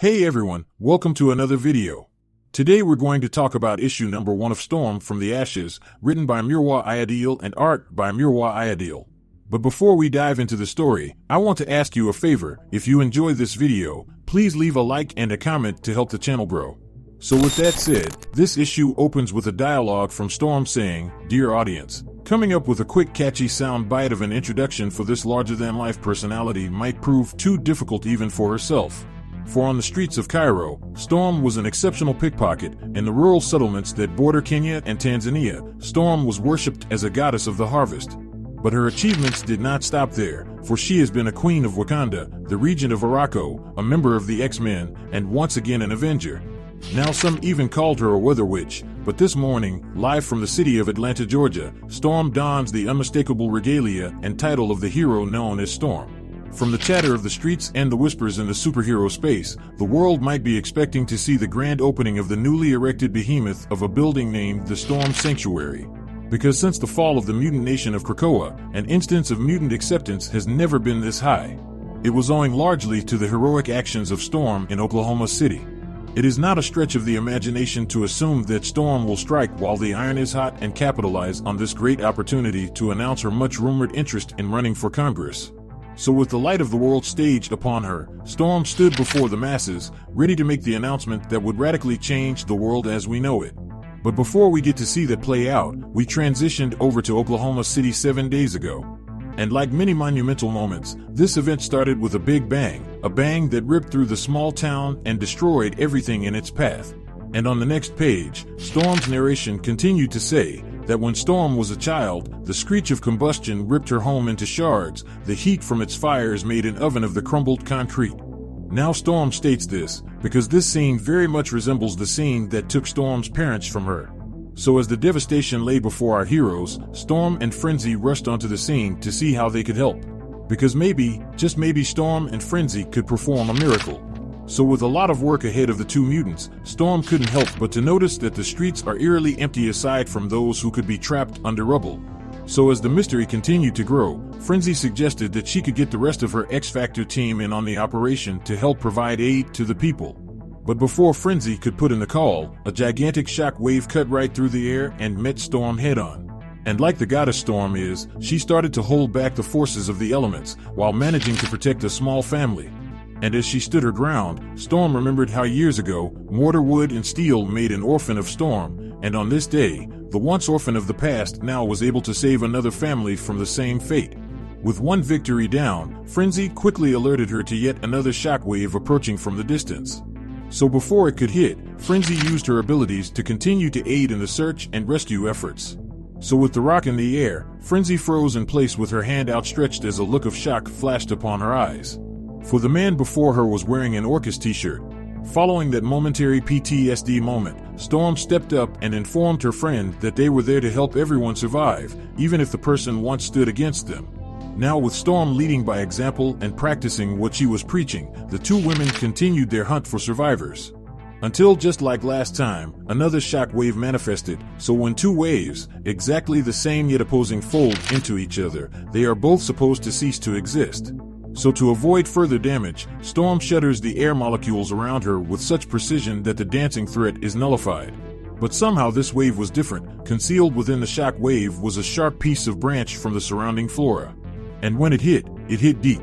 Hey everyone, welcome to another video. Today we're going to talk about issue number 1 of Storm from the Ashes, written by Munroe and art by Munroe. But before we dive into the story, I want to ask you a favor. If you enjoyed this video, please leave a like and a comment to help the channel grow. So with that said, this issue opens with a dialogue from Storm saying, "Dear audience," coming up with a quick catchy sound bite of an introduction for this larger-than-life personality might prove too difficult even for herself. For on the streets of Cairo, Storm was an exceptional pickpocket. In the rural settlements that border Kenya and Tanzania, Storm was worshipped as a goddess of the harvest. But her achievements did not stop there, for she has been a queen of Wakanda, the region of Ororo, a member of the X-Men, and once again an Avenger. Now some even called her a weather witch, but this morning, live from the city of Atlanta, Georgia, Storm dons the unmistakable regalia and title of the hero known as Storm. From the chatter of the streets and the whispers in the superhero space, the world might be expecting to see the grand opening of the newly erected behemoth of a building named the Storm Sanctuary. Because since the fall of the mutant nation of Krakoa, an instance of mutant acceptance has never been this high. It was owing largely to the heroic actions of Storm in Oklahoma City. It is not a stretch of the imagination to assume that Storm will strike while the iron is hot and capitalize on this great opportunity to announce her much-rumored interest in running for Congress. So with the light of the world staged upon her, Storm stood before the masses, ready to make the announcement that would radically change the world as we know it. But before we get to see that play out, we transitioned over to Oklahoma City 7 days ago. And like many monumental moments, this event started with a big bang, a bang that ripped through the small town and destroyed everything in its path. And on the next page, Storm's narration continued to say that when Storm was a child, the screech of combustion ripped her home into shards, the heat from its fires made an oven of the crumbled concrete. Now Storm states this, because this scene very much resembles the scene that took Storm's parents from her. So as the devastation lay before our heroes, Storm and Frenzy rushed onto the scene to see how they could help. Because maybe, just maybe Storm and Frenzy could perform a miracle. So with a lot of work ahead of the two mutants, Storm couldn't help but to notice that the streets are eerily empty aside from those who could be trapped under rubble. So as the mystery continued to grow, Frenzy suggested that she could get the rest of her X-Factor team in on the operation to help provide aid to the people. But before Frenzy could put in the call, a gigantic shock wave cut right through the air and met Storm head-on. And like the goddess Storm is, she started to hold back the forces of the elements, while managing to protect a small family. And as she stood her ground, Storm remembered how years ago, mortar, wood, and steel made an orphan of Storm, and on this day, the once orphan of the past now was able to save another family from the same fate. With one victory down, Frenzy quickly alerted her to yet another shockwave approaching from the distance. So before it could hit, Frenzy used her abilities to continue to aid in the search and rescue efforts. So with the rock in the air, Frenzy froze in place with her hand outstretched as a look of shock flashed upon her eyes. For the man before her was wearing an Orcus t-shirt. Following that momentary PTSD moment, Storm stepped up and informed her friend that they were there to help everyone survive, even if the person once stood against them. Now with Storm leading by example and practicing what she was preaching, the two women continued their hunt for survivors. Until just like last time, another shock wave manifested, so when two waves, exactly the same yet opposing, fold into each other, they are both supposed to cease to exist. So to avoid further damage, Storm shudders the air molecules around her with such precision that the dancing threat is nullified. But somehow this wave was different. Concealed within the shock wave was a sharp piece of branch from the surrounding flora. And when it hit deep.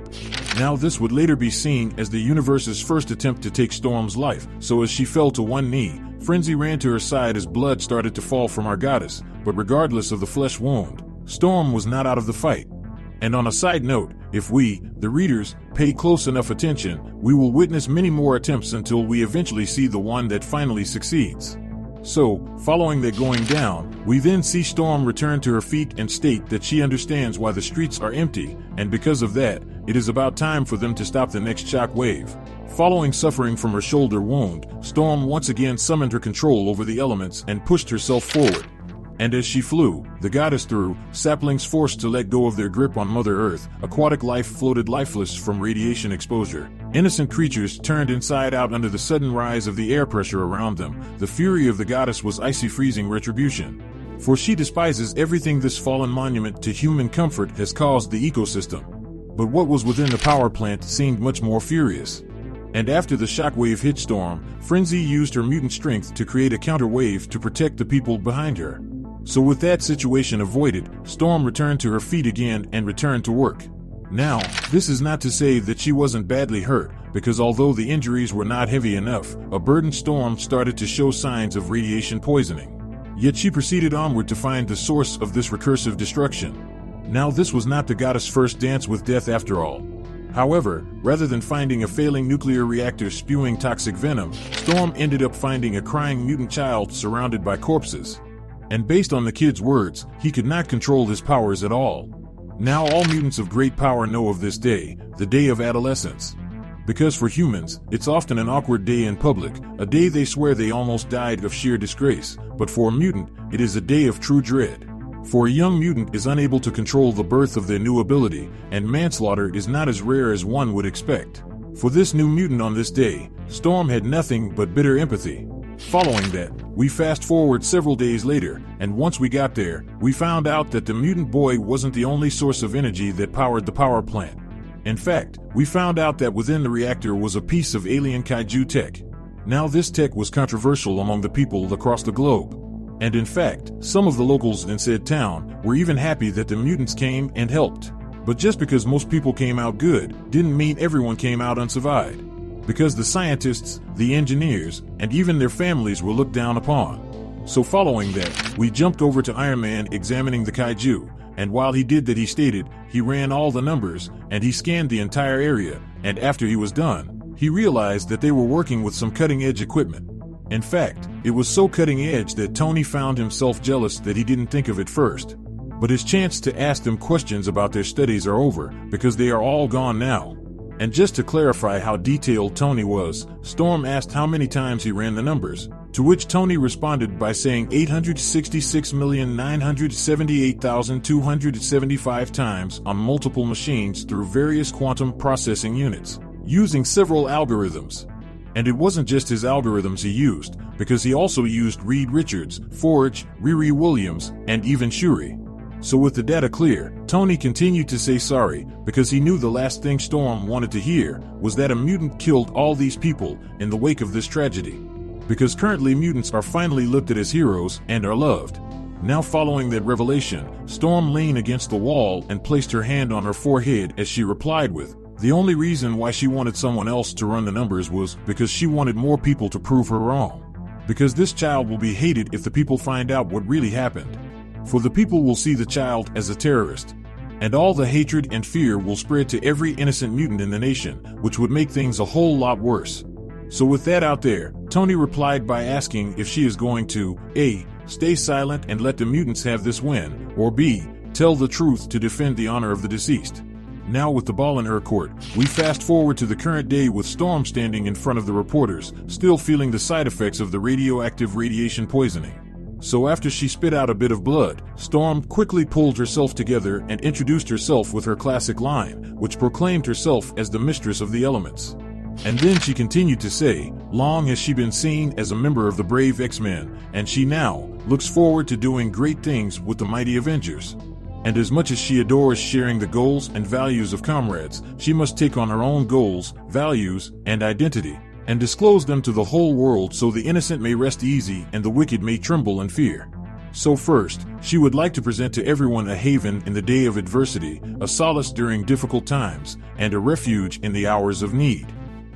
Now this would later be seen as the universe's first attempt to take Storm's life, so as she fell to one knee, Frenzy ran to her side as blood started to fall from our goddess, but regardless of the flesh wound, Storm was not out of the fight. And on a side note, if we, the readers, pay close enough attention, we will witness many more attempts until we eventually see the one that finally succeeds. So, following that going down, we then see Storm return to her feet and state that she understands why the streets are empty, and because of that, it is about time for them to stop the next shock wave. Following suffering from her shoulder wound, Storm once again summoned her control over the elements and pushed herself forward. And as she flew, the goddess threw, saplings forced to let go of their grip on Mother Earth, aquatic life floated lifeless from radiation exposure. Innocent creatures turned inside out under the sudden rise of the air pressure around them. The fury of the goddess was icy freezing retribution. For she despises everything this fallen monument to human comfort has caused the ecosystem. But what was within the power plant seemed much more furious. And after the shockwave hit Storm, Frenzy used her mutant strength to create a counterwave to protect the people behind her. So with that situation avoided, Storm returned to her feet again and returned to work. Now, this is not to say that she wasn't badly hurt, because although the injuries were not heavy enough, a burdened Storm started to show signs of radiation poisoning. Yet she proceeded onward to find the source of this recursive destruction. Now this was not the goddess' first dance with death after all. However, rather than finding a failing nuclear reactor spewing toxic venom, Storm ended up finding a crying mutant child surrounded by corpses. And based on the kid's words, he could not control his powers at all. Now all mutants of great power know of this day, the day of adolescence. Because for humans, it's often an awkward day in public, a day they swear they almost died of sheer disgrace, but for a mutant, it is a day of true dread. For a young mutant is unable to control the birth of their new ability, and manslaughter is not as rare as one would expect. For this new mutant on this day, Storm had nothing but bitter empathy. Following that, we fast forward several days later, and once we got there, we found out that the mutant boy wasn't the only source of energy that powered the power plant. In fact, we found out that within the reactor was a piece of alien kaiju tech. Now this tech was controversial among the people across the globe. And in fact, some of the locals in said town were even happy that the mutants came and helped. But just because most people came out good, didn't mean everyone came out unsaved. Because the scientists, the engineers, and even their families were looked down upon. So following that, we jumped over to Iron Man examining the kaiju. And while he did that, he stated, he ran all the numbers, and he scanned the entire area, and after he was done, he realized that they were working with some cutting-edge equipment. In fact, it was so cutting-edge that Tony found himself jealous that he didn't think of it first. But his chance to ask them questions about their studies are over, because they are all gone now. And just to clarify how detailed Tony was, Storm asked how many times he ran the numbers, to which Tony responded by saying 866,978,275 times on multiple machines through various quantum processing units, using several algorithms. And it wasn't just his algorithms he used, because he also used Reed Richards, Forge, Riri Williams, and even Shuri. So with the data clear, Tony continued to say sorry, because he knew the last thing Storm wanted to hear was that a mutant killed all these people in the wake of this tragedy. Because currently mutants are finally looked at as heroes and are loved. Now following that revelation, Storm leaned against the wall and placed her hand on her forehead as she replied with, the only reason why she wanted someone else to run the numbers was because she wanted more people to prove her wrong. Because this child will be hated if the people find out what really happened. For the people will see the child as a terrorist. And all the hatred and fear will spread to every innocent mutant in the nation, which would make things a whole lot worse. So with that out there, Tony replied by asking if she is going to A. Stay silent and let the mutants have this win, or B. Tell the truth to defend the honor of the deceased. Now with the ball in her court, we fast forward to the current day with Storm standing in front of the reporters, still feeling the side effects of the radioactive radiation poisoning. So after she spit out a bit of blood, Storm quickly pulled herself together and introduced herself with her classic line, which proclaimed herself as the mistress of the elements. And then she continued to say, long has she been seen as a member of the brave X-Men, and she now looks forward to doing great things with the mighty Avengers. And as much as she adores sharing the goals and values of comrades, she must take on her own goals, values, and identity, and disclose them to the whole world so the innocent may rest easy and the wicked may tremble in fear. So first, she would like to present to everyone a haven in the day of adversity, a solace during difficult times, and a refuge in the hours of need.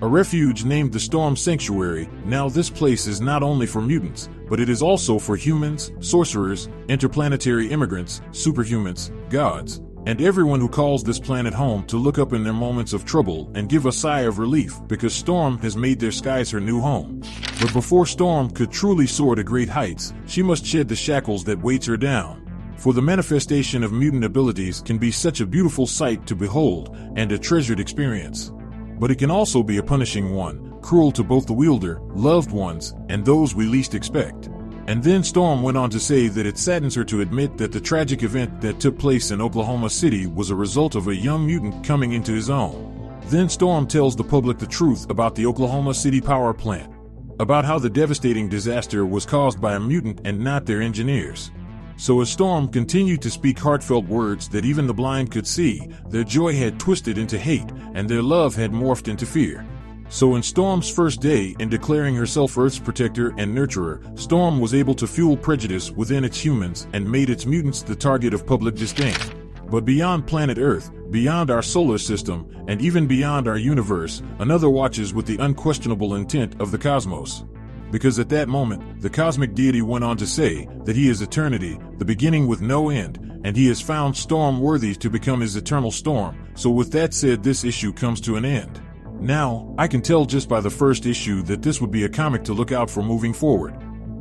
A refuge named the Storm Sanctuary. Now this place is not only for mutants, but it is also for humans, sorcerers, interplanetary immigrants, superhumans, gods, and everyone who calls this planet home to look up in their moments of trouble and give a sigh of relief because Storm has made their skies her new home. But before Storm could truly soar to great heights, she must shed the shackles that weights her down. For the manifestation of mutant abilities can be such a beautiful sight to behold and a treasured experience. But it can also be a punishing one, cruel to both the wielder, loved ones, and those we least expect. And then Storm went on to say that it saddens her to admit that the tragic event that took place in Oklahoma City was a result of a young mutant coming into his own. Then Storm tells the public the truth about the Oklahoma City power plant, about how the devastating disaster was caused by a mutant and not their engineers. So as Storm continued to speak heartfelt words that even the blind could see, their joy had twisted into hate, and their love had morphed into fear. So in Storm's first day in declaring herself Earth's protector and nurturer, Storm was able to fuel prejudice within its humans and made its mutants the target of public disdain. But beyond planet Earth, beyond our solar system, and even beyond our universe, another watches with the unquestionable intent of the cosmos. Because at that moment, the cosmic deity went on to say that he is eternity, the beginning with no end, and he has found Storm worthy to become his eternal Storm. So with that said, this issue comes to an end. Now, I can tell just by the first issue that this would be a comic to look out for moving forward.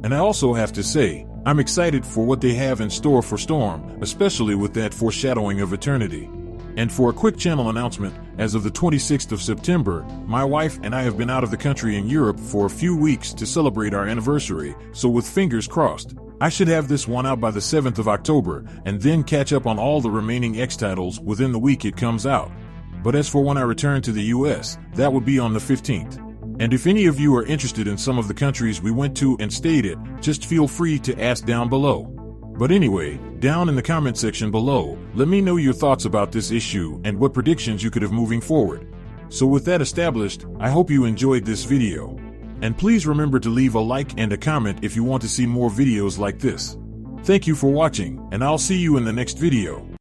And I also have to say, I'm excited for what they have in store for Storm, especially with that foreshadowing of eternity. And for a quick channel announcement, as of the 26th of September, my wife and I have been out of the country in Europe for a few weeks to celebrate our anniversary, so with fingers crossed, I should have this one out by the 7th of October, and then catch up on all the remaining X titles within the week it comes out. But as for when I return to the US, that would be on the 15th. And if any of you are interested in some of the countries we went to and stayed at, just feel free to ask down below. But anyway, down in the comment section below, let me know your thoughts about this issue and what predictions you could have moving forward. So with that established, I hope you enjoyed this video. And please remember to leave a like and a comment if you want to see more videos like this. Thank you for watching, and I'll see you in the next video.